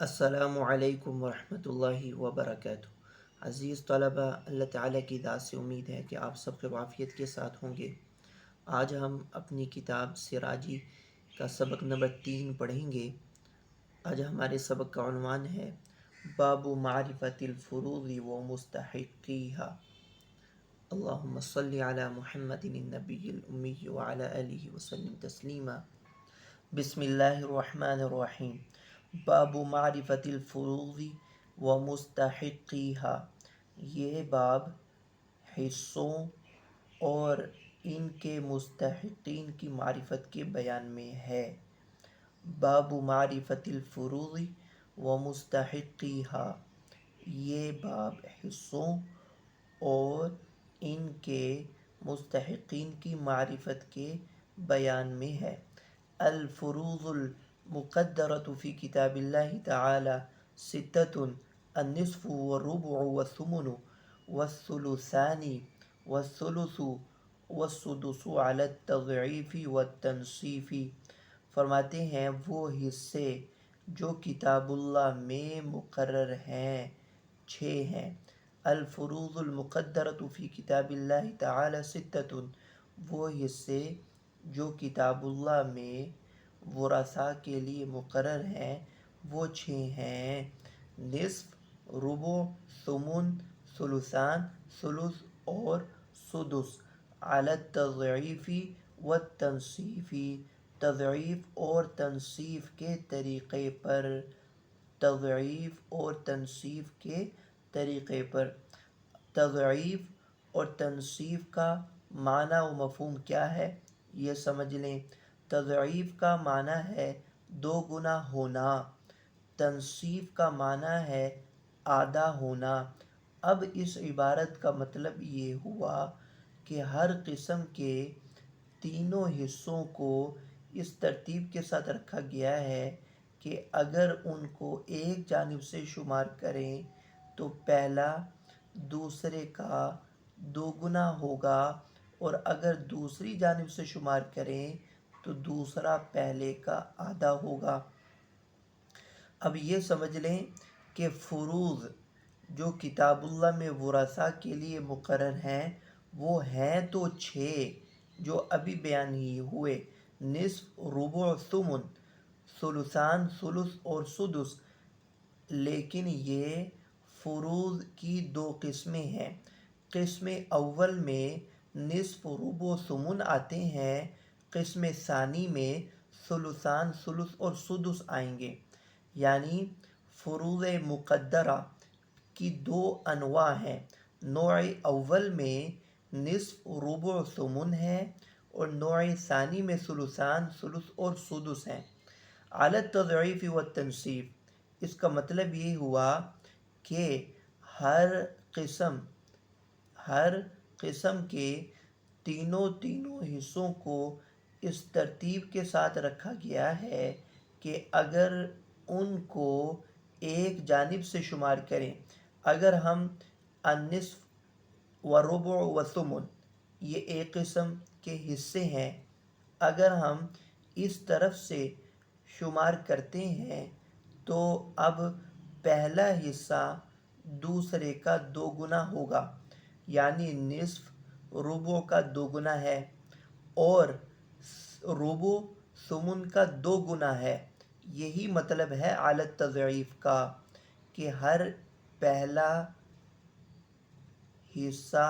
السلام علیکم ورحمۃ اللہ وبرکاتہ۔ عزیز طلبہ، اللہ تعالیٰ کی ذات سے امید ہے کہ آپ سب خیر و عافیت کے ساتھ ہوں گے۔ آج ہم اپنی کتاب سراجی کا سبق نمبر 3 پڑھیں گے۔ آج ہمارے سبق کا عنوان ہے باب معرفت الفروض و مستحقیہا۔ اللہم صلی علی محمد النبی الامی وعلی آلہ وسلم تسلیما۔ بسم اللہ الرحمن الرحیم۔ باب معرفت الفروض و مستحقیہا، یہ باب حصوں اور ان کے مستحقین کی معرفت کے بیان میں ہے۔ باب معرفت الفروض و مستحقیہا، یہ باب حصوں اور ان کے مستحقین کی معرفت کے بیان میں ہے۔ الفروض المقدرۃ فی کتاب اللہ تعالی ستۃ، النصف والربع والثمن والثلثان والثلث والسدس علی التضعیف والتنصیف۔ فرماتے ہیں وہ حصے جو کتاب اللہ میں مقرر ہیں 6 ہیں۔ الفروض المقدرۃ فی کتاب اللہ تعالی ستۃ، وہ حصے جو کتاب اللہ میں ورثاء کے لیے مقرر ہیں وہ 6 ہیں۔ نصف، ربع، ثمن، ثلثان، ثلث اور سدس، علی التضعیف والتنصیف، تضعیف اور تنصیف کے طریقے پر۔ تضعیف اور تنصیف کے طریقے پر۔ تضعیف اور تنصیف کا معنی و مفہوم کیا ہے یہ سمجھ لیں۔ تضعیف کا معنی ہے 2 گنا ہونا، تنصیف کا معنی ہے آدھا ہونا۔ اب اس عبارت کا مطلب یہ ہوا کہ ہر قسم کے تینوں حصوں کو اس ترتیب کے ساتھ رکھا گیا ہے کہ اگر ان کو ایک جانب سے شمار کریں تو پہلا دوسرے کا 2 گنا ہوگا، اور اگر دوسری جانب سے شمار کریں تو دوسرا پہلے کا آدھا ہوگا۔ اب یہ سمجھ لیں کہ فروض جو کتاب اللہ میں ورثاء کے لیے مقرر ہیں وہ ہیں تو 6 جو ابھی بیان ہی ہوئے، نصف، ربع، ثمن، ثلثان، ثلث اور سدس۔ لیکن یہ فروض کی 2 قسمیں ہیں۔ قسم اول میں نصف، ربع، ثمن آتے ہیں، قسم ثانی میں ثلثان، ثلث اور سدس آئیں گے۔ یعنی فروض مقدرہ کی 2 انواع ہیں۔ نوع اول میں نصف، ربع، ثمن ہے، اور نوع ثانی میں ثلثان، ثلث اور سدس ہیں۔ علی التضعیف والتنصیف، اس کا مطلب یہ ہوا کہ ہر قسم کے تینوں حصوں کو اس ترتیب کے ساتھ رکھا گیا ہے کہ اگر ان کو ایک جانب سے شمار کریں، اگر ہم النصف والربع والثمن، یہ ایک قسم کے حصے ہیں، اگر ہم اس طرف سے شمار کرتے ہیں تو اب پہلا حصہ دوسرے کا 2 گنا ہوگا، یعنی نصف ربع کا 2 گنا ہے اور ربع ثمن کا 2 گنا ہے۔ یہی مطلب ہے علی التضعیف کا کہ ہر پہلا حصہ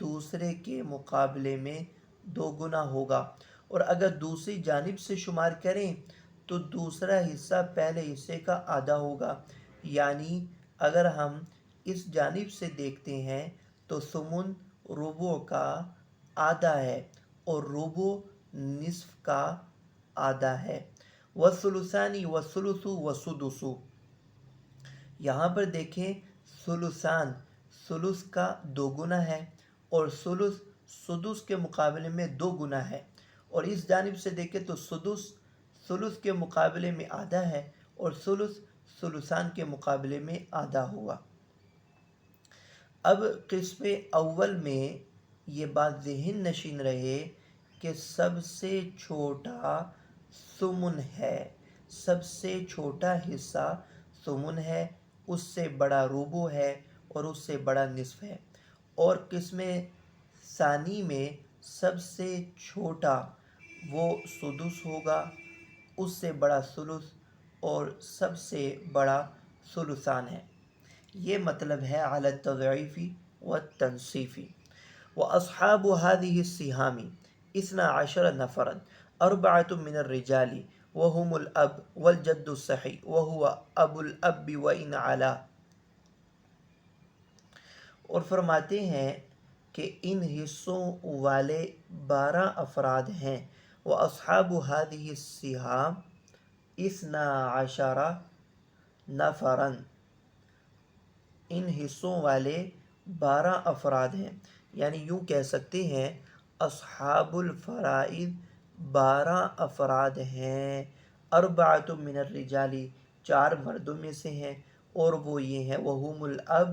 دوسرے کے مقابلے میں 2 گنا ہوگا، اور اگر دوسری جانب سے شمار کریں تو دوسرا حصہ پہلے حصے کا آدھا ہوگا۔ یعنی اگر ہم اس جانب سے دیکھتے ہیں تو ثمن ربع کا آدھا ہے اور ربع نصف کا آدھا ہے۔ والثلثان والثلث والسدس، یہاں پر دیکھیں ثلثان ثلث کا 2 گنا ہے اور ثلث سدس کے مقابلے میں 2 گنا ہے، اور اس جانب سے دیکھیں تو سدس ثلث کے مقابلے میں آدھا ہے اور ثلث ثلثان کے مقابلے میں آدھا ہوا۔ اب قسم اول میں یہ بات ذہن نشین رہے کہ سب سے چھوٹا ثمن ہے، سب سے چھوٹا حصہ ثمن ہے، اس سے بڑا ربع ہے اور اس سے بڑا نصف ہے، اور قسم ثانی میں سب سے چھوٹا وہ سدس ہوگا، اس سے بڑا ثلث اور سب سے بڑا ثلثان ہے۔ یہ مطلب ہے علی التضعیف والتنصیف۔ وأصحاب هذه السهام 12 نفرا، 4 من الرجال وهم الأب والجد الصحيح وهو أبو الأب وإن علا۔ اور فرماتے ہیں کہ ان حصوں والے 12 افراد ہیں۔ وأصحاب هذه السهام 12 نفرا، ان حصوں والے 12 افراد ہیں، یعنی یوں کہہ سکتے ہیں اصحاب الفرائض 12 افراد ہیں، 4 من الرجال 4 مردوں میں سے ہیں، اور وہ یہ ہیں وہم الاب،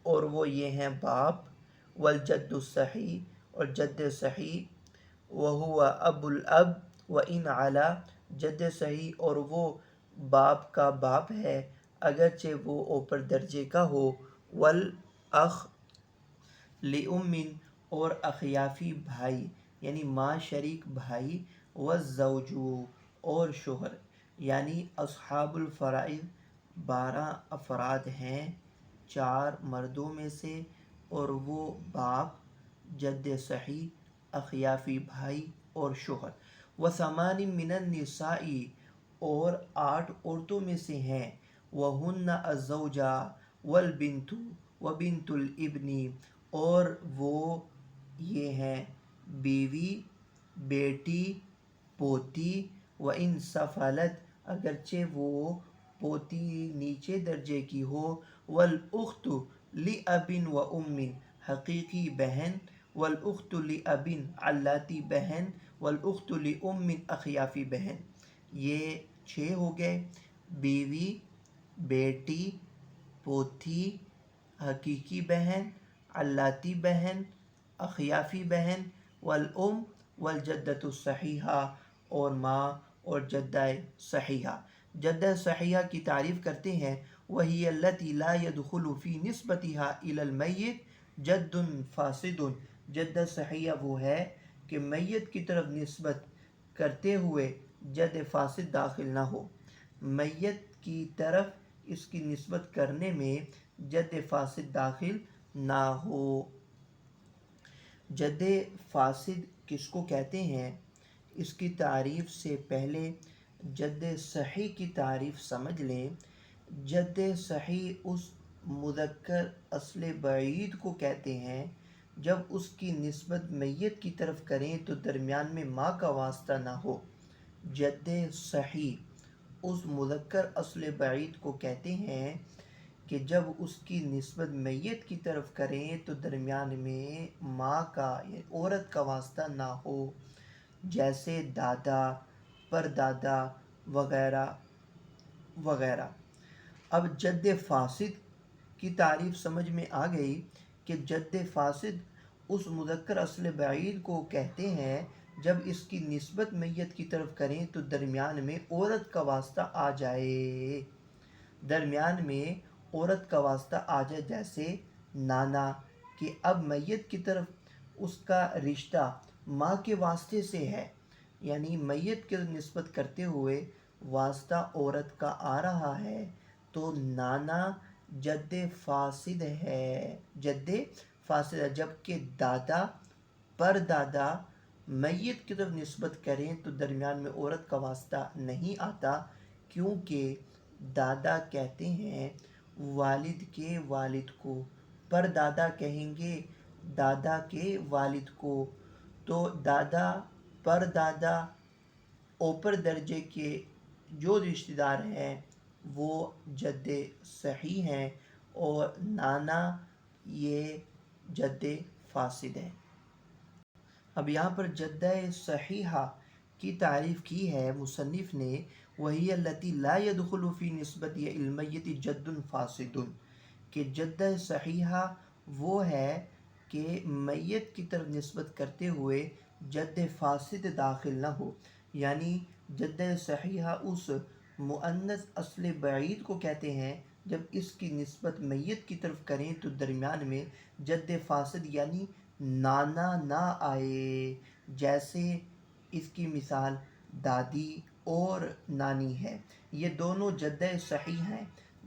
اور وہ یہ ہیں باپ، والجد الصحیح، اور جد صحیح، وہو ابو الاب وان علا، جد صحیح اور وہ باپ کا باپ ہے اگرچہ وہ اوپر درجے کا ہو، والاخ لام، اور اخیافی بھائی یعنی ماں شریک بھائی، والزوج اور شوہر، یعنی اصحاب الفرائض 12 افراد ہیں، 4 مردوں میں سے، اور وہ باپ، جد صحیح، اخیافی بھائی اور شوہر۔ وثمان من النساء، اور 8 عورتوں میں سے ہیں، وہن الزوجہ والبنت وبنت الابن، اور وہ یہ ہیں بیوی، بیٹی، پوتی، وان سفلت، اگرچہ وہ پوتی نیچے درجے کی ہو، والاخت لاب و ام، حقیقی بہن، والاخت لاب علاتی بہن، والاخت لام اخیافی بہن۔ یہ 6 ہو گئے، بیوی، بیٹی، پوتی، حقیقی بہن، علاتی بہن، اخیافی بہن، والام والجدۃ الصحیحہ، اور ماں اور جدہ صحیحہ۔ جدہ صحیحہ کی تعریف کرتے ہیں وہی التی لا يدخل فی نسبتها الی المیت جد فاسد، جدہ صحیحہ وہ ہے کہ میت کی طرف نسبت کرتے ہوئے جد فاسد داخل نہ ہو، میت کی طرف اس کی نسبت کرنے میں جد فاسد داخل نہ ہو۔ جد فاسد کس کو کہتے ہیں، اس کی تعریف سے پہلے جد صحیح کی تعریف سمجھ لیں۔ جد صحیح اس مذکر اصل بعید کو کہتے ہیں جب اس کی نسبت میت کی طرف کریں تو درمیان میں ماں کا واسطہ نہ ہو۔ جد صحیح اس مذکر اصل بعید کو کہتے ہیں کہ جب اس کی نسبت میت کی طرف کریں تو درمیان میں ماں کا یعنی عورت کا واسطہ نہ ہو، جیسے دادا، پردادا وغیرہ وغیرہ۔ اب جد فاسد کی تعریف سمجھ میں آ گئی کہ جد فاسد اس مذکر اصل بعید کو کہتے ہیں جب اس کی نسبت میت کی طرف کریں تو درمیان میں عورت کا واسطہ آ جائے، درمیان میں عورت کا واسطہ آ جائے، جیسے نانا، کہ اب میت کی طرف اس کا رشتہ ماں کے واسطے سے ہے، یعنی میت کی نسبت کرتے ہوئے واسطہ عورت کا آ رہا ہے، تو نانا جد فاسد ہے، جد فاسد ہے۔ جبکہ دادا، پردادا میت کی طرف نسبت کریں تو درمیان میں عورت کا واسطہ نہیں آتا، کیونکہ دادا کہتے ہیں والد کے والد کو، پردادا کہیں گے دادا کے والد کو، تو دادا، پردادا اوپر درجے کے جو رشتہ دار ہیں وہ جد صحیح ہیں، اور نانا یہ جد فاسد ہے۔ اب یہاں پر جدہ صحیحہ کی تعریف کی ہے مصنف نے، وہی التی لا يدخل فی نسبت المیت جد فاسد، کہ جدہ صحیحہ وہ ہے کہ میت کی طرف نسبت کرتے ہوئے جد فاسد داخل نہ ہو، یعنی جد صحیحہ اس مؤنث اصل بعید کو کہتے ہیں جب اس کی نسبت میت کی طرف کریں تو درمیان میں جد فاسد یعنی نانا نہ آئے، جیسے اس کی مثال دادی اور نانی ہے۔ یہ دونوں جد صحیح ہیں۔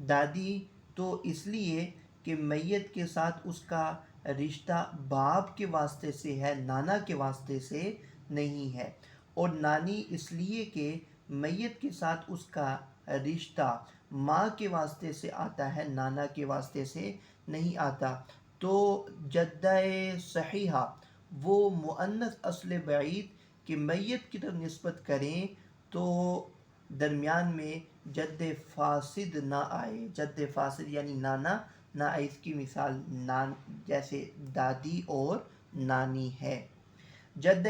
دادی تو اس لیے کہ میت کے ساتھ اس کا رشتہ باپ کے واسطے سے ہے، نانا کے واسطے سے نہیں ہے، اور نانی اس لیے کہ میت کے ساتھ اس کا رشتہ ماں کے واسطے سے آتا ہے، نانا کے واسطے سے نہیں آتا۔ تو جدہ صحیحہ وہ مؤنث اصل بعید کہ میت کی طرف نسبت کریں تو درمیان میں جد فاسد نہ آئے، جد فاسد یعنی نانا نہ آئے، اس کی مثال جیسے دادی اور نانی ہے۔ جد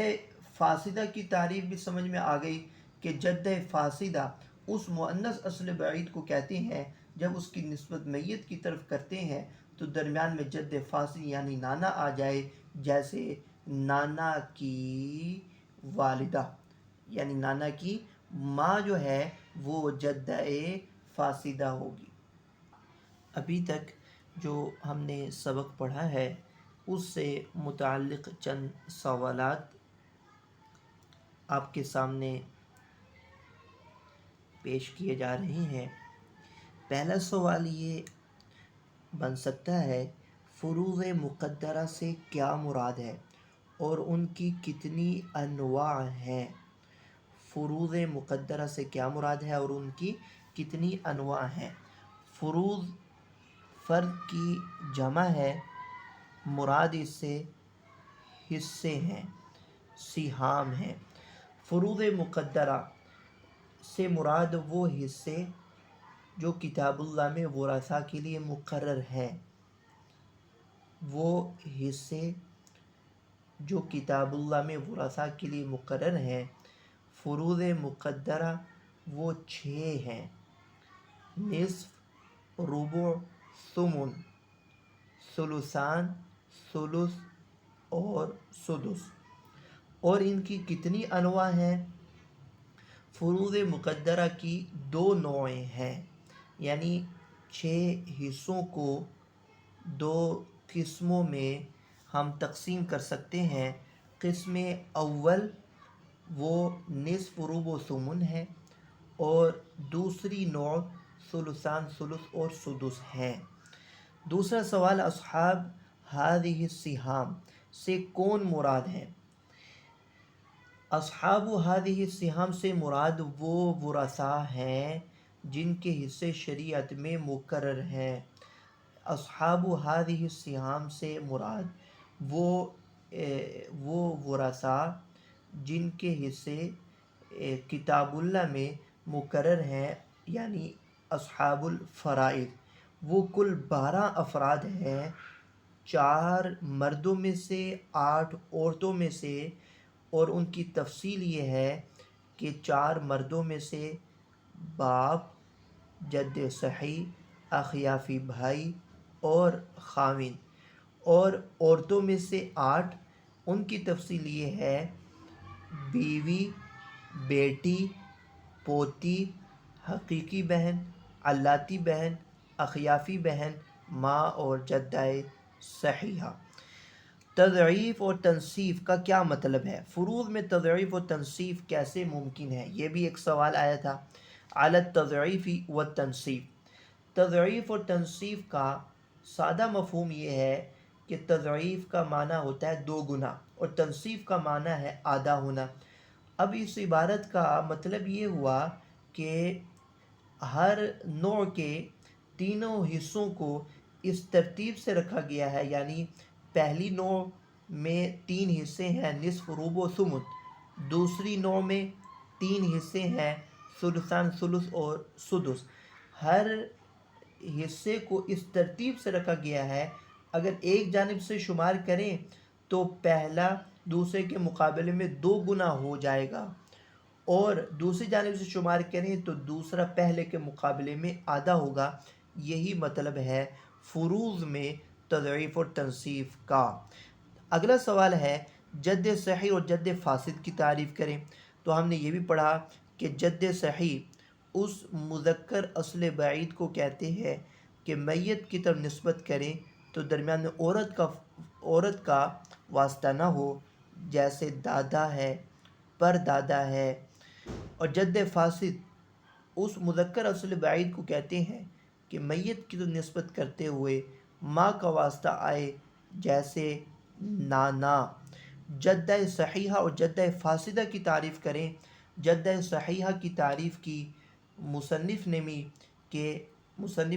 فاسدہ کی تعریف بھی سمجھ میں آ گئی کہ جد فاسدہ اس مؤنث اصل بعید کو کہتے ہیں جب اس کی نسبت میت کی طرف کرتے ہیں تو درمیان میں جد فاسد یعنی نانا آ جائے، جیسے نانا کی والدہ، یعنی نانا کی ماں جو ہے وہ جد فاسدہ ہوگی۔ ابھی تک جو ہم نے سبق پڑھا ہے اس سے متعلق چند سوالات آپ کے سامنے پیش کیے جا رہے ہیں۔ پہلا سوال یہ بن سکتا ہے فروض مقدرہ سے کیا مراد ہے اور ان کی کتنی انواع ہیں؟ فروض مقدرہ سے کیا مراد ہے اور ان کی کتنی انواع ہیں؟ فروض فرض کی جمع ہے، مراد اس سے حصے ہیں، سہام ہیں۔ فروض مقدرہ سے مراد وہ حصے جو کتاب اللہ میں ورثہ کے لیے مقرر ہیں، وہ حصے جو کتاب اللہ میں ورثہ کے لیے مقرر ہیں۔ فروض مقدرہ وہ 6 ہیں: نصف، ربع، ثمن، ثلثان، ثلث اور سدس۔ اور ان کی کتنی انواع ہیں؟ فروض مقدرہ کی 2 نوعیں ہیں، یعنی 6 حصوں کو 2 قسموں میں ہم تقسیم کر سکتے ہیں۔ قسم اول وہ نصف، ربع و ثمن ہے، اور دوسری نوع ثلثان، ثلث اور سدس ہے۔ دوسرا سوال اصحاب ہذہ السہام سے کون مراد ہیں؟ اصحاب ہذہ السہام سے مراد وہ ورثاء ہیں جن کے حصے شریعت میں مقرر ہیں۔ اصحاب ہذہ السہام سے مراد وہ ورثاء جن کے حصے کتاب اللہ میں مقرر ہیں، یعنی اصحاب الفرائض۔ وہ کل 12 افراد ہیں، 4 مردوں میں سے 8 عورتوں میں سے، اور ان کی تفصیل یہ ہے کہ 4 مردوں میں سے باپ، جد صحیح، اخیافی بھائی اور خاوند، اور عورتوں میں سے 8، ان کی تفصیل یہ ہے بیوی، بیٹی، پوتی، حقیقی بہن، علاتی بہن، اخیافی بہن، ماں اور جدہ صحیحہ۔ تضعیف اور تنصیف کا کیا مطلب ہے؟ فروض میں تضعیف و تنصیف کیسے ممکن ہے؟ یہ بھی ایک سوال آیا تھا۔ علی التضعیف والتنصیف، تضعیف اور تنصیف کا سادہ مفہوم یہ ہے کہ تضعیف کا معنی ہوتا ہے 2 گنا اور تنصیف کا معنی ہے آدھا ہونا۔ اب اس عبارت کا مطلب یہ ہوا کہ ہر نوع کے تینوں حصوں کو اس ترتیب سے رکھا گیا ہے، یعنی پہلی نوع میں 3 حصے ہیں، نصف، ربع و ثمن۔ دوسری نوع میں 3 حصے ہیں، ثلثان، ثلث اور سدس۔ ہر حصے کو اس ترتیب سے رکھا گیا ہے، اگر ایک جانب سے شمار کریں تو پہلا دوسرے کے مقابلے میں 2 گنا ہو جائے گا، اور دوسری جانب سے شمار کریں تو دوسرا پہلے کے مقابلے میں آدھا ہوگا۔ یہی مطلب ہے فروض میں تضعیف اور تنصیف کا۔ اگلا سوال ہے جد صحیح اور جد فاسد کی تعریف کریں۔ تو ہم نے یہ بھی پڑھا کہ جد صحیح اس مذکر اصل بعید کو کہتے ہیں کہ میت کی طرف نسبت کریں تو درمیان میں عورت کا واسطہ نہ ہو، جیسے دادا ہے، پر دادا ہے۔ اور جد فاسد اس مذکر اصل بعید کو کہتے ہیں کہ میت کی طرف نسبت کرتے ہوئے ماں کا واسطہ آئے، جیسے نانا۔ جدہ صحیحہ اور جدہ فاسدہ کی تعریف کریں۔ جدہ صحیحہ کی تعریف کی مصنف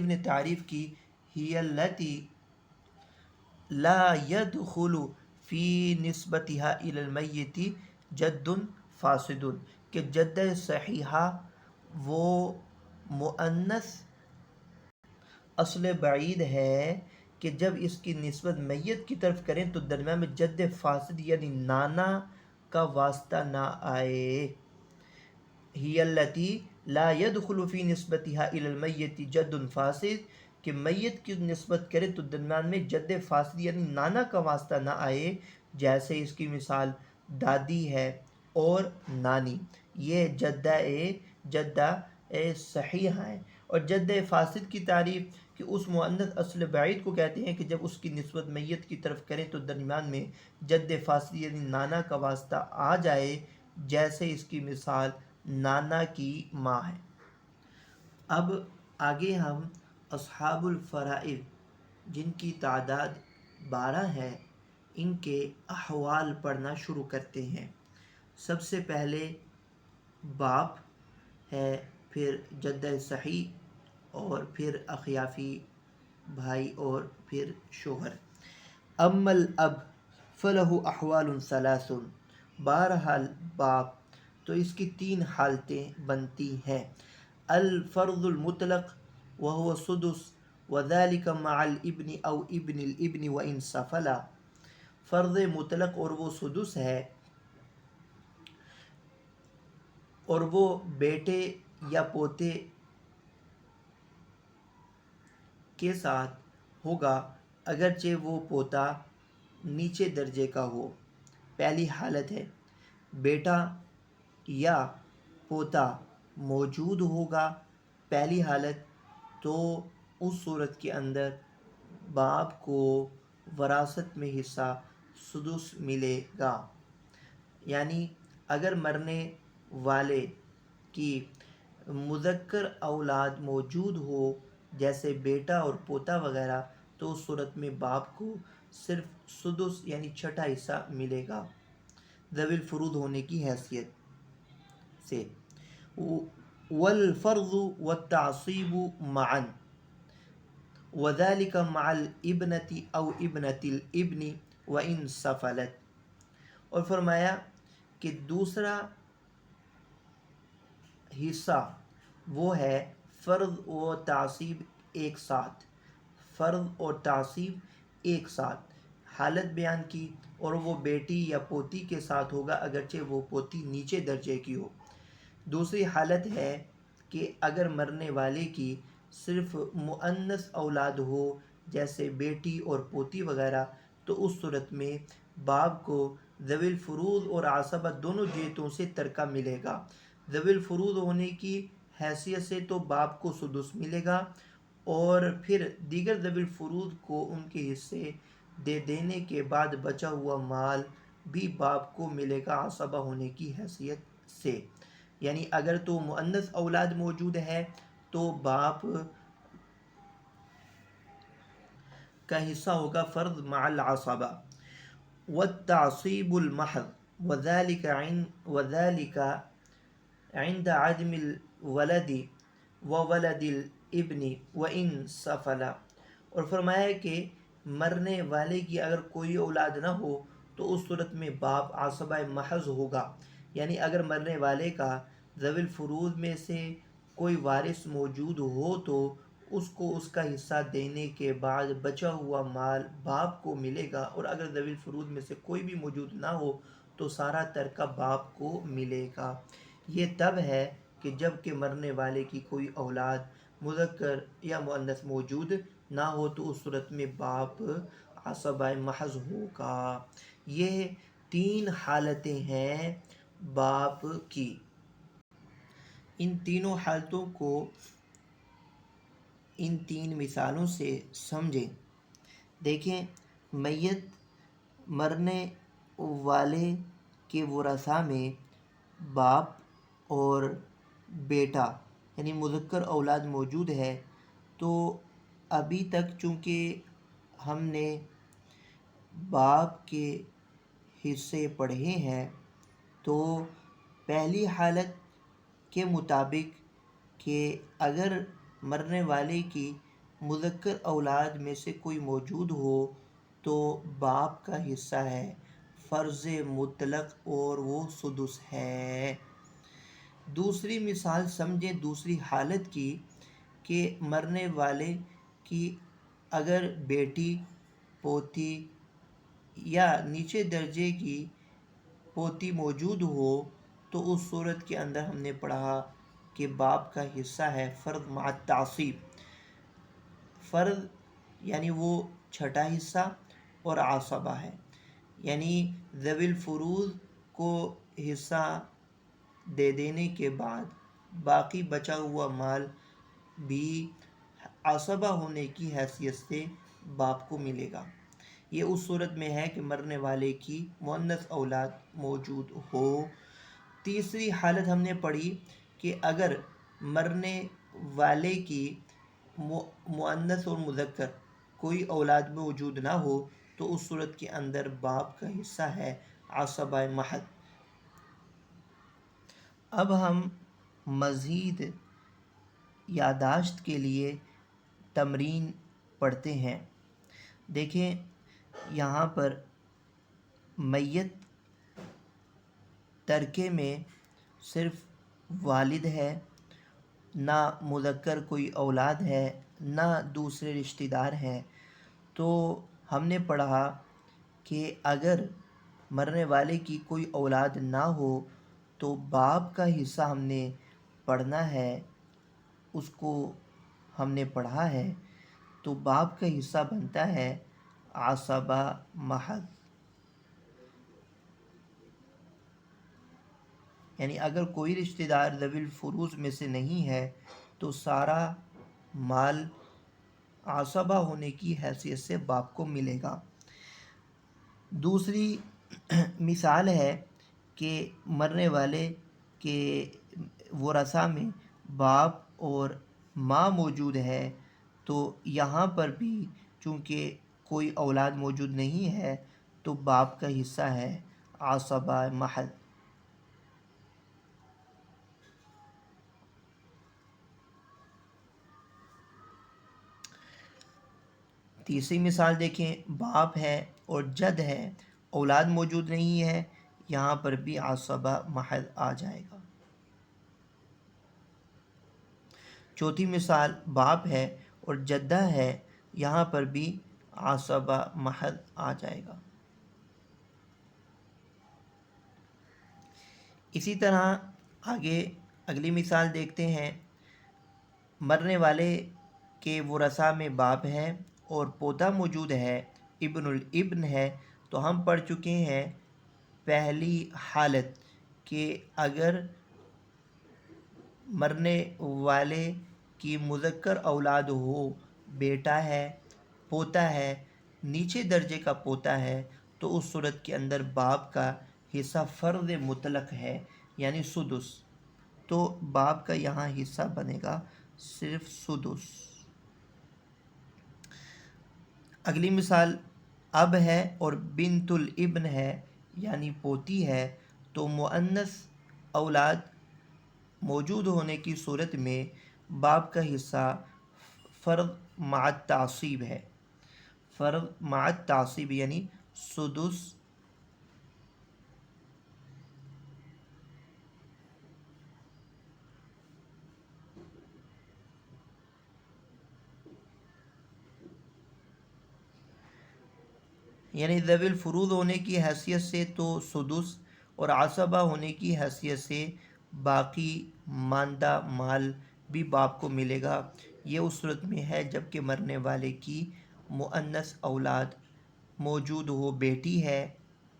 نے تعریف کی، ہی التی لا يدخل فی نسبتها الی المیت جد فاسد، کہ جدہ صحیحہ وہ مؤنث اصل بعید ہے کہ جب اس کی نسبت میت کی طرف کریں تو درمیان میں جد فاسد یعنی نانا کا واسطہ نہ آئے۔ ہی التی لا يدخل فی نسبتها الی المیت جد فاسد، کہ میت کی نسبت کرے تو درمیان میں جد فاسد یعنی نانا کا واسطہ نہ آئے، جیسے اس کی مثال دادی ہے اور نانی، یہ جدہ صحیحہ ہے۔ اور جد فاسد کی تعریف کہ اس مؤنث اصل بعید کو کہتے ہیں کہ جب اس کی نسبت میت کی طرف کریں تو درمیان میں جد فاسد یعنی نانا کا واسطہ آ جائے، جیسے اس کی مثال نانا کی ماں ہے۔ اب آگے ہم اصحاب الفرائض جن کی تعداد 12 ہے ان کے احوال پڑھنا شروع کرتے ہیں۔ سب سے پہلے باپ ہے، پھر جدہ صحیح اور پھر اخیافی بھائی اور پھر شوہر۔ اما الاب فلہ احوال ثلاث، بہرحال باپ تو اس کی 3 حالتیں بنتی ہیں۔ الفرض المطلق وهو سدس وذلك مع الابن او ابن الابن وان سفلا، فرض مطلق اور وہ سدس ہے اور وہ بیٹے یا پوتے کے ساتھ ہوگا اگرچہ وہ پوتا نیچے درجے کا ہو۔ پہلی حالت ہے بیٹا یا پوتا موجود ہوگا، پہلی حالت تو اس صورت کے اندر باپ کو وراثت میں حصہ سدس ملے گا، یعنی اگر مرنے والے کی مذکر اولاد موجود ہو جیسے بیٹا اور پوتا وغیرہ تو اس صورت میں باپ کو صرف سدس یعنی چھٹا حصہ ملے گا ذوی الفروض ہونے کی حیثیت سے۔ والفرض والتعصیب معا وذلك مع الابنة او ابنة الابن وان سفلت، اور فرمایا کہ دوسرا حصہ وہ ہے فرض و تعصیب ایک ساتھ، فرض اور تعصیب ایک ساتھ حالت بیان کی، اور وہ بیٹی یا پوتی کے ساتھ ہوگا اگرچہ وہ پوتی نیچے درجے کی ہو۔ دوسری حالت ہے کہ اگر مرنے والے کی صرف مؤنث اولاد ہو جیسے بیٹی اور پوتی وغیرہ تو اس صورت میں باپ کو ذوی الفروض اور عصبہ دونوں جہتوں سے ترکہ ملے گا۔ ذوی الفروض ہونے کی حیثیت سے تو باپ کو سدس ملے گا، اور پھر دیگر ذوی الفروض کو ان کے حصے دے دینے کے بعد بچا ہوا مال بھی باپ کو ملے گا عصبہ ہونے کی حیثیت سے۔ یعنی اگر تو مؤنث اولاد موجود ہے تو باپ کا حصہ ہوگا فرض مع العصبہ۔ والتعصیب المحض وذلك عند عدم الولد وولد الابن وان سفلا، اور فرمایا کہ مرنے والے کی اگر کوئی اولاد نہ ہو تو اس صورت میں باپ عصبہ محض ہوگا، یعنی اگر مرنے والے کا ذوی الفروض میں سے کوئی وارث موجود ہو تو اس کو اس کا حصہ دینے کے بعد بچا ہوا مال باپ کو ملے گا، اور اگر ذوی الفروض میں سے کوئی بھی موجود نہ ہو تو سارا ترکہ باپ کو ملے گا۔ یہ تب ہے کہ جب کہ مرنے والے کی کوئی اولاد مذکر یا مؤنث موجود نہ ہو تو اس صورت میں باپ عصبہ محض ہوگا۔ یہ 3 حالتیں ہیں باپ کی۔ ان تینوں حالتوں کو ان تین مثالوں سے سمجھیں۔ دیکھیں، میت مرنے والے کے ورثاء میں باپ اور بیٹا یعنی مذکر اولاد موجود ہے، تو ابھی تک چونکہ ہم نے باپ کے حصے پڑھے ہیں، تو پہلی حالت کے مطابق کہ اگر مرنے والے کی مذکر اولاد میں سے کوئی موجود ہو تو باپ کا حصہ ہے فرض مطلق اور وہ سدس ہے۔ دوسری مثال سمجھیں دوسری حالت کی کہ مرنے والے کی اگر بیٹی، پوتی یا نیچے درجے کی پوتی موجود ہو تو اس صورت کے اندر ہم نے پڑھا کہ باپ کا حصہ ہے فرض مع التعصیب۔ فرض یعنی وہ چھٹا حصہ اور عصبہ ہے، یعنی ذوی الفروض کو حصہ دے دینے کے بعد باقی بچا ہوا مال بھی عصبہ ہونے کی حیثیت سے باپ کو ملے گا۔ یہ اس صورت میں ہے کہ مرنے والے کی مؤنث اولاد موجود ہو۔ تیسری حالت ہم نے پڑھی کہ اگر مرنے والے کی مؤنث اور مذکر کوئی اولاد موجود نہ ہو تو اس صورت کے اندر باپ کا حصہ ہے عصبہ محض۔ اب ہم مزید یادداشت کے لیے تمرین پڑھتے ہیں۔ دیکھیں، یہاں پر میت ترکے میں صرف والد ہے، نہ مذکر کوئی اولاد ہے، نہ دوسرے رشتہ دار ہیں، تو ہم نے پڑھا کہ اگر مرنے والے کی کوئی اولاد نہ ہو تو باپ کا حصہ ہم نے پڑھنا ہے، اس کو ہم نے پڑھا ہے، تو باپ کا حصہ بنتا ہے عصبہ محض۔ یعنی اگر کوئی رشتہ دار ذوی الفروض میں سے نہیں ہے تو سارا مال عصبہ ہونے کی حیثیت سے باپ کو ملے گا۔ دوسری مثال ہے کہ مرنے والے کے ورثاء میں باپ اور ماں موجود ہے، تو یہاں پر بھی چونکہ کوئی اولاد موجود نہیں ہے تو باپ کا حصہ ہے عصبہ محض۔ تیسری مثال دیکھیں، باپ ہے اور جد ہے، اولاد موجود نہیں ہے، یہاں پر بھی عصبہ محض آ جائے گا۔ چوتھی مثال، باپ ہے اور جدہ ہے، یہاں پر بھی عصبہ محض آ جائے گا۔ اسی طرح آگے اگلی مثال دیکھتے ہیں۔ مرنے والے کے ورثاء میں باپ ہے اور پوتا موجود ہے، ابن الابن ہے، تو ہم پڑھ چکے ہیں پہلی حالت کہ اگر مرنے والے کی مذکر اولاد ہو، بیٹا ہے، پوتا ہے، نیچے درجے کا پوتا ہے، تو اس صورت کے اندر باپ کا حصہ فرض مطلق ہے یعنی سدس، تو باپ کا یہاں حصہ بنے گا صرف سدس۔ اگلی مثال، اب ہے اور بنت الابن ہے یعنی پوتی ہے، تو مؤنث اولاد موجود ہونے کی صورت میں باپ کا حصہ فرض مع التعصیب ہے، فرض مع التعصیب یعنی سدس۔ یعنی ذوی الفروض ہونے کی حیثیت سے تو سدس اور عصبہ ہونے کی حیثیت سے باقی ماندہ مال بھی باپ کو ملے گا۔ یہ اس صورت میں ہے جب کہ مرنے والے کی مؤنث اولاد موجود ہو، بیٹی ہے،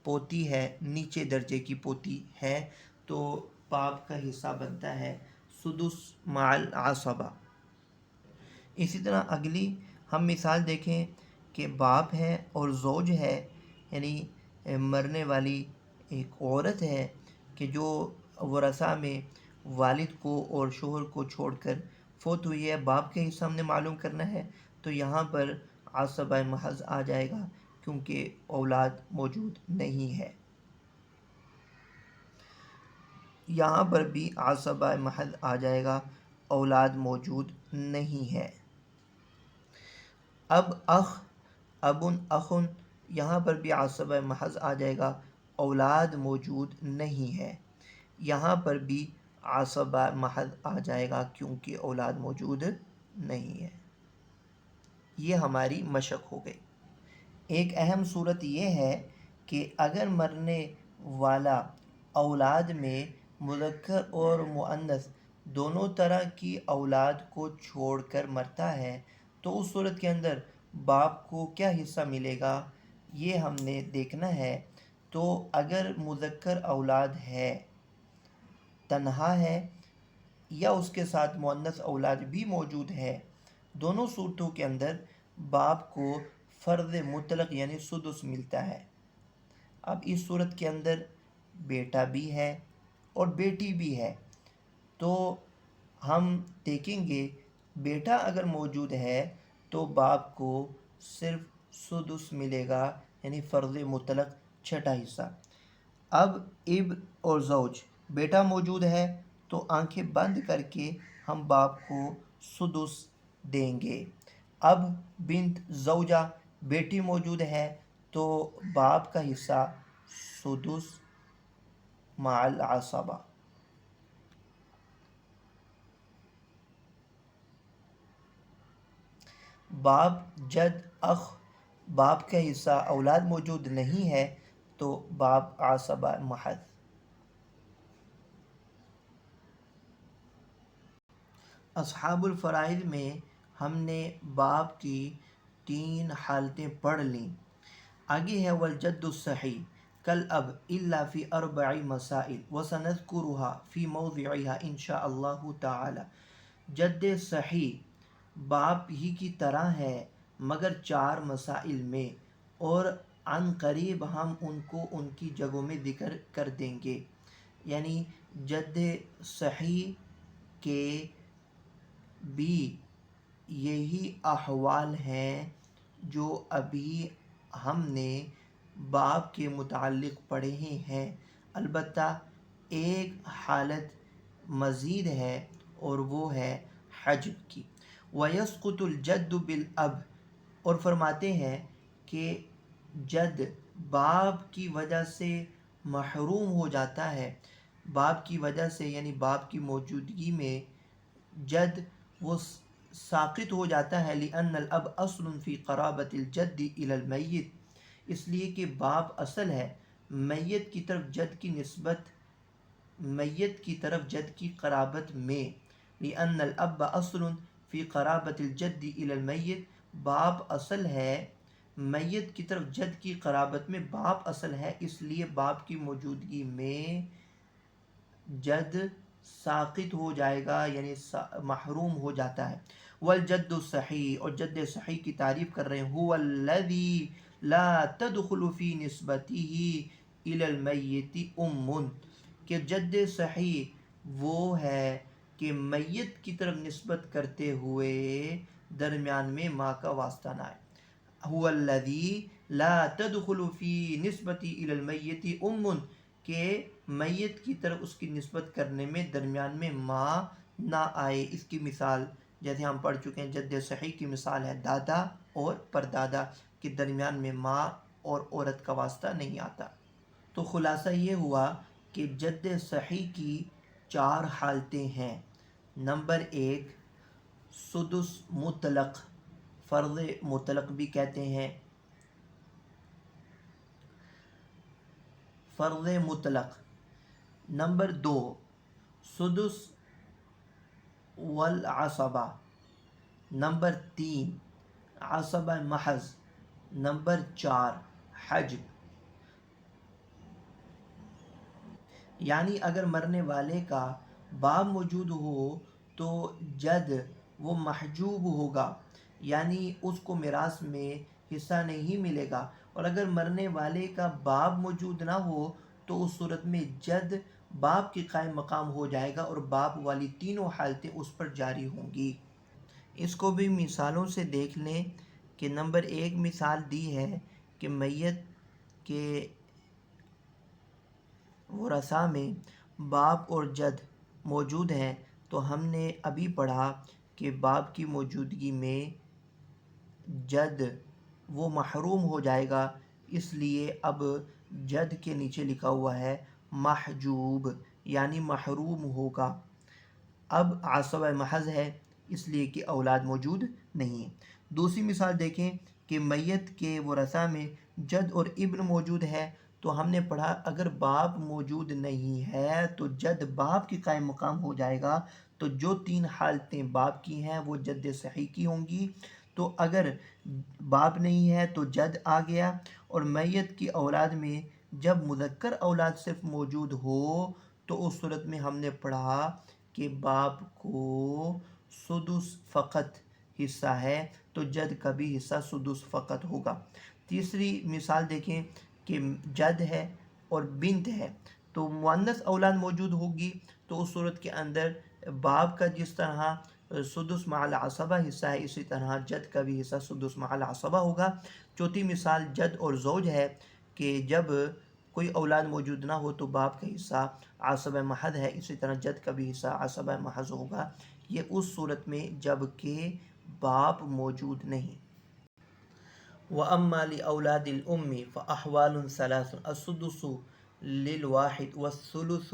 پوتی ہے، نیچے درجے کی پوتی ہے، تو باپ کا حصہ بنتا ہے سدس مع العصبہ۔ اسی طرح اگلی ہم مثال دیکھیں کہ باپ ہے اور زوج ہے، یعنی مرنے والی ایک عورت ہے کہ جو ورثہ میں والد کو اور شوہر کو چھوڑ کر فوت ہوئی ہے، باپ کے حصہ ہم نے معلوم کرنا ہے، تو یہاں پر عصبہ محض آ جائے گا کیونکہ اولاد موجود نہیں ہے۔ یہاں پر بھی عصبہ محض آ جائے گا، اولاد موجود نہیں ہے۔ اب اخ، ابن، اخن، یہاں پر بھی عصبہ محض آ جائے گا، اولاد موجود نہیں ہے۔ یہاں پر بھی عصبہ محض آ جائے گا کیونکہ اولاد موجود نہیں ہے۔ یہ ہماری مشق ہو گئی۔ ایک اہم صورت یہ ہے کہ اگر مرنے والا اولاد میں مذکر اور مؤنث دونوں طرح کی اولاد کو چھوڑ کر مرتا ہے تو اس صورت کے اندر باپ کو کیا حصہ ملے گا، یہ ہم نے دیکھنا ہے۔ تو اگر مذکر اولاد ہے، تنہا ہے، یا اس کے ساتھ مؤنث اولاد بھی موجود ہے، دونوں صورتوں کے اندر باپ کو فرض مطلق یعنی سدس ملتا ہے۔ اب اس صورت کے اندر بیٹا بھی ہے اور بیٹی بھی ہے، تو ہم دیکھیں گے بیٹا اگر موجود ہے تو باپ کو صرف سدس ملے گا، یعنی فرض مطلق چھٹا حصہ۔ اب اب اور زوج، بیٹا موجود ہے تو آنکھیں بند کر کے ہم باپ کو سدس دیں گے۔ اب بنت، زوجہ، بیٹی موجود ہے تو باپ کا حصہ سدس مع العصبہ۔ باپ، جد، اخ، باپ کا حصہ اولاد موجود نہیں ہے تو باپ عصبہ محض۔ اصحاب الفرائض میں ہم نے باپ کی 3 حالتیں پڑھ لیں۔ آگے ہے والجد الصحیح کالاب الا فی 4 مسائل وسنذکرها فی موضعها انشاء اللہ تعالی۔ جد صحیح باپ ہی کی طرح ہے مگر 4 مسائل میں، اور عن قریب ہم ان کو ان کی جگہوں میں ذکر کر دیں گے۔ یعنی جد صحیح کے بھی یہی احوال ہیں جو ابھی ہم نے باپ کے متعلق پڑھے ہیں، البتہ ایک حالت مزید ہے اور وہ ہے حجب کی۔ وَيَسْقُطُ الْجَدُّ بِالْأَبِ، اور فرماتے ہیں کہ جد باپ کی وجہ سے محروم ہو جاتا ہے، باپ کی وجہ سے یعنی باپ کی موجودگی میں جد وہ ساقط ہو جاتا ہے۔ لِأَنَّ الْأَبَ أَصْلٌ فِي قَرَابَةِ الْجَدِّ إِلَى الْمَيِّتِ، اس لیے کہ باپ اصل ہے میت کی طرف جد کی نسبت، میت کی طرف جد کی قرابت میں۔ لِأَنَّ الْأَبَ أَصْلٌ فِي قَرَابَةِ الْجَدِّ إِلَى الْمَيِّتِ، باپ اصل ہے میت کی طرف جد کی قرابت میں، باپ اصل ہے، اس لیے باپ کی موجودگی میں جد ساقط ہو جائے گا یعنی محروم ہو جاتا ہے۔ والجد الصحیح، اور جد صحیح کی تعریف کر رہے ہیں، هو الذی لا تدخل فی نسبته الى المیت کہ جد صحیح وہ ہے کہ میت کی طرف نسبت کرتے ہوئے درمیان میں ماں کا واسطہ نہ آئے۔ هو الذی لا تدخل فی نسبتی الی المیت کہ میت کی طرف اس کی نسبت کرنے میں درمیان میں ماں نہ آئے۔ اس کی مثال جیسے ہم پڑھ چکے ہیں، جد صحیح کی مثال ہے دادا اور پردادا کے درمیان میں ماں اور عورت کا واسطہ نہیں آتا۔ تو خلاصہ یہ ہوا کہ جد صحیح کی 4 حالتیں ہیں۔ نمبر 1 سدس مطلق، فرض مطلق بھی کہتے ہیں، فرض مطلق۔ نمبر 2 سدس والعصبہ۔ نمبر 3 عصبہ محض۔ نمبر 4 حجب۔ یعنی اگر مرنے والے کا باپ موجود ہو تو جد وہ محجوب ہوگا، یعنی اس کو میراث میں حصہ نہیں ملے گا، اور اگر مرنے والے کا باپ موجود نہ ہو تو اس صورت میں جد باپ کے قائم مقام ہو جائے گا اور باپ والی تینوں حالتیں اس پر جاری ہوں گی۔ اس کو بھی مثالوں سے دیکھ لیں کہ نمبر 1 مثال دی ہے کہ میت کے ورثاء میں باپ اور جد موجود ہیں، تو ہم نے ابھی پڑھا کہ باپ کی موجودگی میں جد وہ محروم ہو جائے گا، اس لیے اب جد کے نیچے لکھا ہوا ہے محجوب، یعنی محروم ہوگا۔ اب عصبہ محض ہے اس لیے کہ اولاد موجود نہیں ہے۔ دوسری مثال دیکھیں کہ میت کے ورثاء میں جد اور ابن موجود ہے، تو ہم نے پڑھا اگر باپ موجود نہیں ہے تو جد باپ کے قائم مقام ہو جائے گا، تو جو 3 حالتیں باپ کی ہیں وہ جد صحیح کی ہوں گی۔ تو اگر باپ نہیں ہے تو جد آ گیا، اور میت کی اولاد میں جب مذکر اولاد صرف موجود ہو تو اس صورت میں ہم نے پڑھا کہ باپ کو سدس فقط حصہ ہے، تو جد کا بھی حصہ سدس فقط ہوگا۔ تیسری مثال دیکھیں کہ جد ہے اور بنت ہے، تو مؤنث اولاد موجود ہوگی تو اس صورت کے اندر باپ کا جس طرح سدس مع العصبہ حصہ ہے، اسی طرح جد کا بھی حصہ سدس مع العصبہ ہوگا۔ چوتھی مثال جد اور زوج ہے کہ جب کوئی اولاد موجود نہ ہو تو باپ کا حصہ عصبہ محض ہے، اسی طرح جد کا بھی حصہ عصبہ محض ہوگا، یہ اس صورت میں جب کہ باپ موجود نہیں۔ وَأَمَّا لِأَوْلَادِ الْأُمِّ فَأَحْوَالٌ ثَلَاثٌ السُّدُسُ لِلْوَاحِدِ وَالثُّلُثُ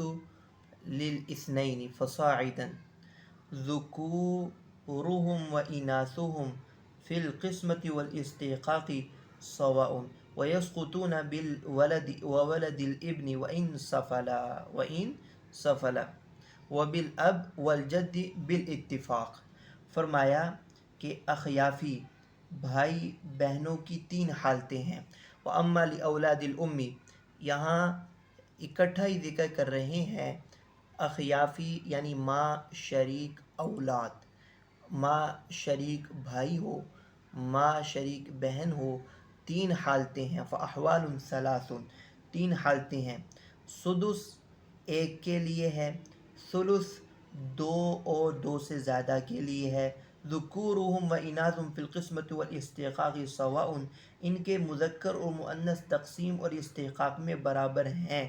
لِلْإِثْنَيْنِ فَصَاعِدًا ذُكُورُهُمْ وَإِنَاثُهُمْ فِي الْقِسْمَةِ وَالِاسْتِحْقَاقِ سَوَاءٌ وَيَسْقُطُونَ بِالْوَلَدِ وَوَلَدِ الْإِبْنِ وَإِنْ سَفَلَ وَبِالْأَبِ وَالْجَدِّ بِالْاتِّفَاقِ۔ فرمایا کہ اخیافی بھائی بہنوں کی 3 حالتیں ہیں۔ وَأَمَّا لِأَوْلَادِ الْأُمِّ، یہاں اکٹھا ہی ذکر کر رہے ہیں اخیافی یعنی ماں شریک اولاد، ماں شریک بھائی ہو، ماں شریک بہن ہو، 3 حالتیں ہیں۔ فَأَحْوَالٌ ثَلَاثٌ، 3 حالتیں ہیں۔ سدس 1 کے لیے ہے، ثلث 2 اور 2 سے زیادہ کے لیے ہے، ذُكُورُهُمْ وَإِنَاثُهُمْ فِي الْقِسْمَةِ وَالِاسْتِحْقَاقِ سَوَاءٌ، ان کے مذکر اور مؤنث تقسیم اور استحقاق میں برابر ہیں۔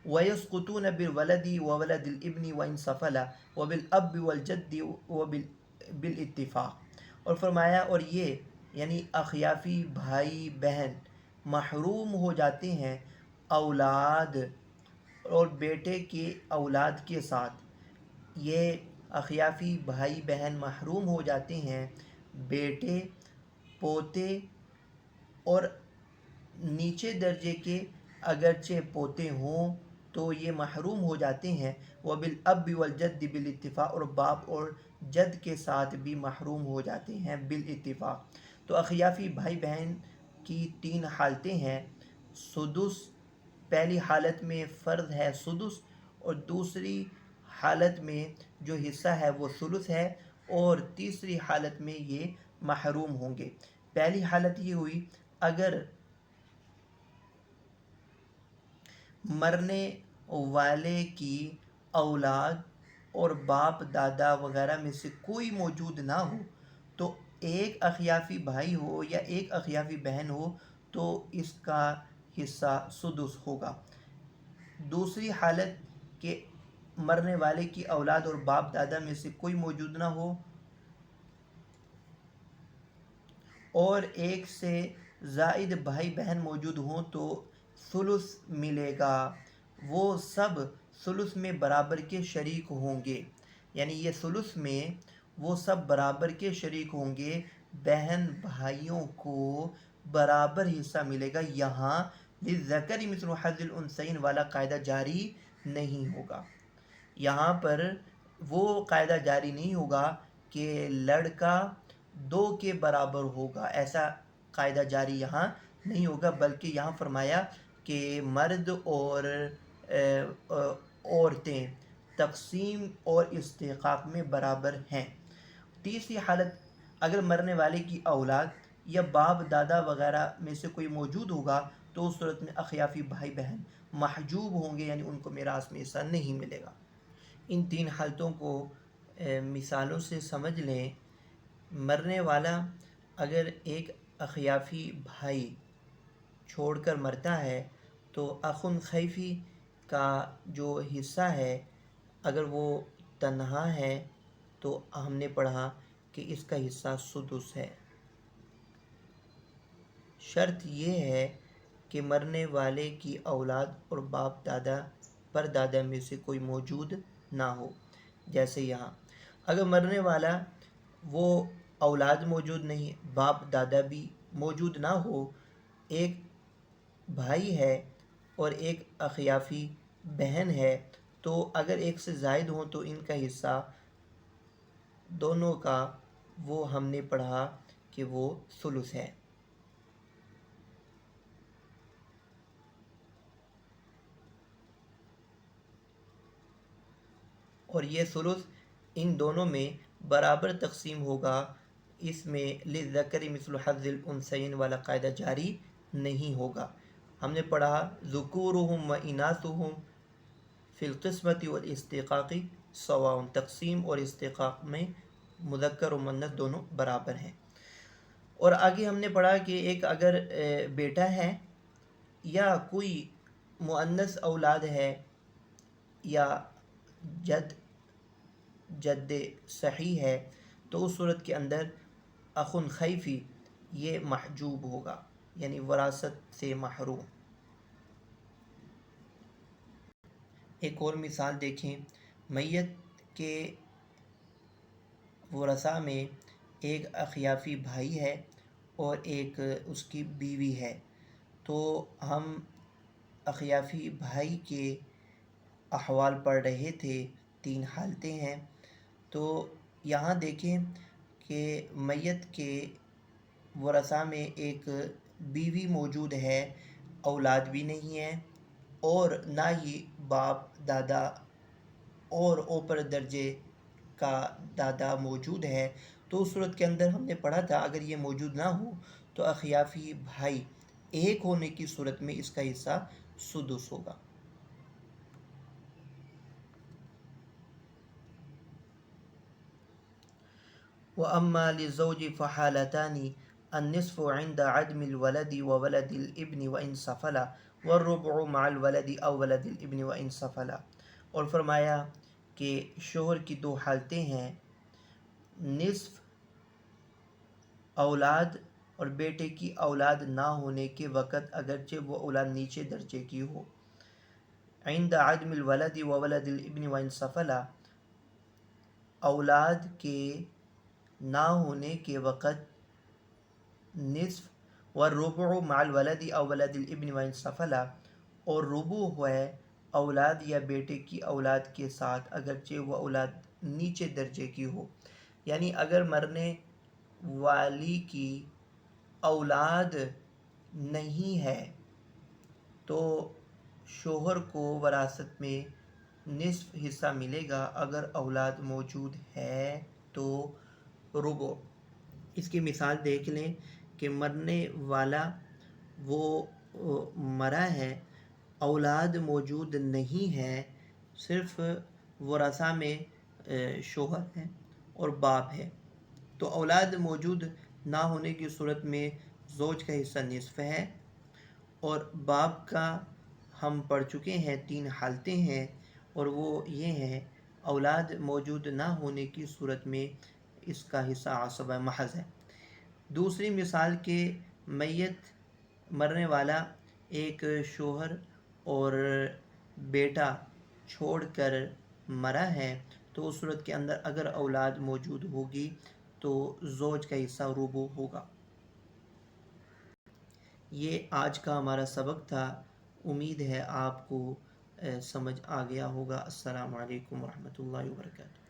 وَيَسْقُطُونَ بِالْوَلَدِ وَوَلَدِ الْإِبْنِ وَإِنْ سَفَلَ وَبِالْأَبِّ وَالْجَدِّ بِالْاتِّفَاقِ، اور فرمایا اور یہ یعنی اخیافی بھائی بہن محروم ہو جاتے ہیں اولاد اور بیٹے کی اولاد کے ساتھ، یہ اخیافی بھائی بہن محروم ہو جاتے ہیں بیٹے، پوتے اور نیچے درجے کے اگرچہ پوتے ہوں تو یہ محروم ہو جاتے ہیں۔ وَبِالْأَبِّ وَالْجَدِّ بِالْاتِّفَاقِ، اور باپ اور جد کے ساتھ بھی محروم ہو جاتے ہیں بالاتفاق۔ تو اخیافی بھائی بہن کی 3 حالتیں ہیں۔ سدس، پہلی حالت میں فرض ہے سدس، اور دوسری حالت میں جو حصہ ہے وہ ثلث ہے، اور تیسری حالت میں یہ محروم ہوں گے۔ پہلی حالت یہ ہوئی اگر مرنے والے کی اولاد اور باپ دادا وغیرہ میں سے کوئی موجود نہ ہو، تو ایک اخیافی بھائی ہو یا ایک اخیافی بہن ہو تو اس کا حصہ سدس ہوگا۔ دوسری حالت کہ مرنے والے کی اولاد اور باپ دادا میں سے کوئی موجود نہ ہو اور ایک سے زائد بھائی بہن موجود ہوں تو ثلث ملے گا، وہ سب ثلث میں برابر کے شریک ہوں گے، یعنی یہ ثلث میں وہ سب برابر کے شریک ہوں گے، بہن بھائیوں کو برابر حصہ ملے گا، یہاں للذکر مثل حظ الانثیین والا قاعدہ جاری نہیں ہوگا۔ یہاں پر وہ قاعدہ جاری نہیں ہوگا کہ لڑکا 2 کے برابر ہوگا، ایسا قاعدہ جاری یہاں نہیں ہوگا، بلکہ یہاں فرمایا کہ مرد اور عورتیں تقسیم اور استحقاق میں برابر ہیں۔ تیسری حالت، اگر مرنے والے کی اولاد یا باپ دادا وغیرہ میں سے کوئی موجود ہوگا تو اس صورت میں اخیافی بھائی بہن محجوب ہوں گے، یعنی ان کو میراث میں حصہ نہیں ملے گا۔ ان تین حالتوں کو مثالوں سے سمجھ لیں۔ مرنے والا اگر ایک اخیافی بھائی چھوڑ کر مرتا ہے تو اخن خیفی کا جو حصہ ہے اگر وہ تنہا ہے تو ہم نے پڑھا کہ اس کا حصہ سدس ہے۔ شرط یہ ہے کہ مرنے والے کی اولاد اور باپ دادا پر دادا میں سے کوئی موجود نہ ہو۔ جیسے یہاں اگر مرنے والا وہ اولاد موجود نہیں، باپ دادا بھی موجود نہ ہو، ایک بھائی ہے اور ایک اخیافی بہن ہے، تو اگر ایک سے زائد ہوں تو ان کا حصہ دونوں کا وہ ہم نے پڑھا کہ وہ ثلث ہے۔ اور یہ ثلث ان دونوں میں برابر تقسیم ہوگا، اس میں للذکر مثل حظ الانثیین والا قاعدہ جاری نہیں ہوگا۔ ہم نے پڑھا ذکورہم و اناثہم فی القسمۃ والاستحقاق سواء، تقسیم اور استحقاق میں مذکر و مؤنث دونوں برابر ہیں۔ اور آگے ہم نے پڑھا کہ ایک اگر بیٹا ہے یا کوئی مؤنث اولاد ہے یا جد صحیح ہے تو اس صورت کے اندر اخن خیفی یہ محجوب ہوگا، یعنی وراثت سے محروم۔ ایک اور مثال دیکھیں، میت کے ورثاء میں ایک اخیافی بھائی ہے اور ایک اس کی بیوی ہے، تو ہم اخیافی بھائی کے احوال پڑھ رہے تھے، تین حالتیں ہیں۔ تو یہاں دیکھیں کہ میت کے ورثاء میں ایک بیوی موجود ہے، اولاد بھی نہیں ہے اور نہ ہی باپ دادا اور اوپر درجے کا دادا موجود ہے، تو اس صورت کے اندر ہم نے پڑھا تھا اگر یہ موجود نہ ہو تو اخیافی بھائی ایک ہونے کی صورت میں اس کا حصہ سدس ہوگا۔ وَأَمَّا لِلزَّوْجِ فَحَالَتَانِ النِّصْفُ عِنْدَ عَدْمِ الْوَلَدِ وَوَلَدِ الْإِبْنِ وَإِنْ سَفَلَ وَالرُّبُعُ مَعَ الْوَلَدِ أَوْ وَلَدِ الْإِبْنِ وَإِنْ سَفَلَ۔ اور فرمایا کہ شوہر کی دو حالتیں ہیں، نصف اولاد اور بیٹے کی اولاد نہ ہونے کے وقت اگرچہ وہ اولاد نیچے درجے کی ہو۔ عند عدم الولد وولد الابن وان سفل، اولاد کے نہ ہونے کے وقت نصف، والربع مع الولد او ولد الابن وان سفل، اور ربع ہے اولاد یا بیٹے کی اولاد کے ساتھ اگرچہ وہ اولاد نیچے درجے کی ہو۔ یعنی اگر مرنے والی کی اولاد نہیں ہے تو شوہر کو وراثت میں نصف حصہ ملے گا، اگر اولاد موجود ہے تو ربع۔ اس کی مثال دیکھ لیں کہ مرنے والا وہ مرا ہے، اولاد موجود نہیں ہے، صرف ورثاء میں شوہر ہے اور باپ ہے، تو اولاد موجود نہ ہونے کی صورت میں زوج کا حصہ نصف ہے، اور باپ کا ہم پڑھ چکے ہیں تین حالتیں ہیں، اور وہ یہ ہیں اولاد موجود نہ ہونے کی صورت میں اس کا حصہ عصبہ محض ہے۔ دوسری مثال کہ میت مرنے والا ایک شوہر اور بیٹا چھوڑ کر مرا ہے، تو اس صورت کے اندر اگر اولاد موجود ہوگی تو زوج کا حصہ ربع ہوگا۔ یہ آج کا ہمارا سبق تھا، امید ہے آپ کو سمجھ آ گیا ہوگا۔ السلام علیکم ورحمۃ اللہ وبرکاتہ۔